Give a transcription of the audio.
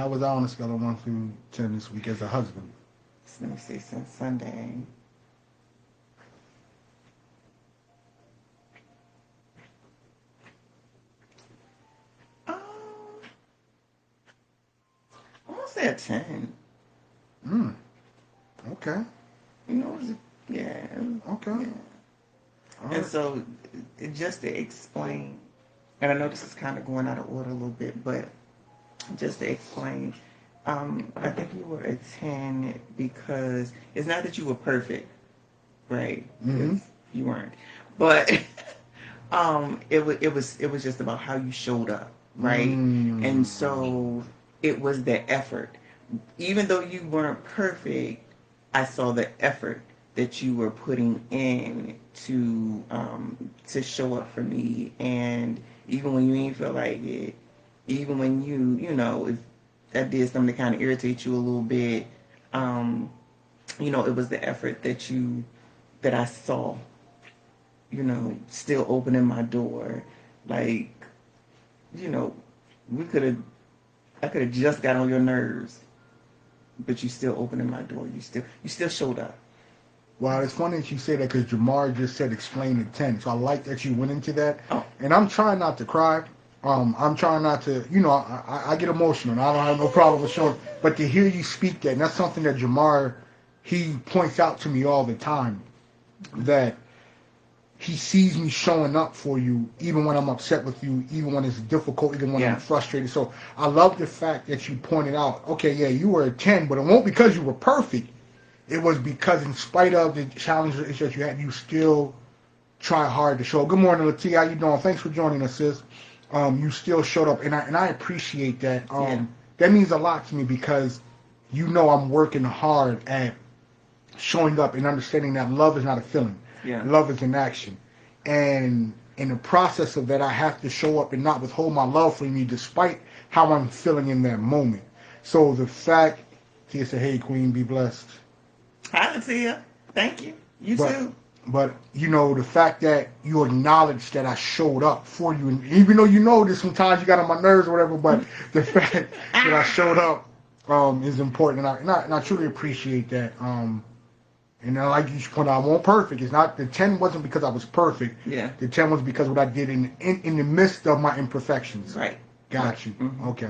I was on a scale of 1 through 10 this week as a husband. Let me see, since Sunday. Um, I want to say a 10. Hmm. Okay. You know, yeah. Okay. Yeah. All And right. so, just to explain, and I know this is kind of going out of order a little bit, but just to explain, I think you were a 10 because it's not that you were perfect, right? Mm-hmm. Because you weren't. But it was just about how you showed up, right? And Mm. so it was the effort. Even though you weren't perfect, I saw the effort that you were putting in to show up for me. And even when you didn't feel like it, even when if that did something to kind of irritate you a little bit, um, it was the effort that I saw, still opening my door. Like, you know, we could have, I could have just got on your nerves, but you still opening my door. You still showed up. Well, it's funny that you say that because Jamar just said explain the 10. So I like that you went into that. Oh, And I'm trying not to cry. I'm trying not to, I get emotional and I don't have no problem with showing. But to hear you speak that, and that's something that Jamar, he points out to me all the time, that he sees me showing up for you even when I'm upset with you, even when it's difficult, even when I'm yeah, frustrated. So I love the fact that you pointed out, okay, yeah, you were a 10, but it won't because you were perfect. It was because in spite of the challenges that you had, you still try hard to show. Good morning, Latia. How you doing? Thanks for joining us, sis. You still showed up, and I appreciate that. yeah, That means a lot to me because I'm working hard at showing up and understanding that love is not a feeling. yeah, Love is an action. And in the process of that, I have to show up and not withhold my love for you despite how I'm feeling in that moment. So the fact, Tia said, hey, Queen, be blessed. Hi, Latia. Thank you. You But too. the fact that you acknowledge that I showed up for you, and even though that sometimes you got on my nerves or whatever, but the fact that I showed up is important, and I truly appreciate that. And like you pointed out, I wasn't perfect. It's not the 10 wasn't because I was perfect. Yeah, The 10 was because what I did in the midst of my imperfections. right, right. Got you. Mm-hmm. Okay.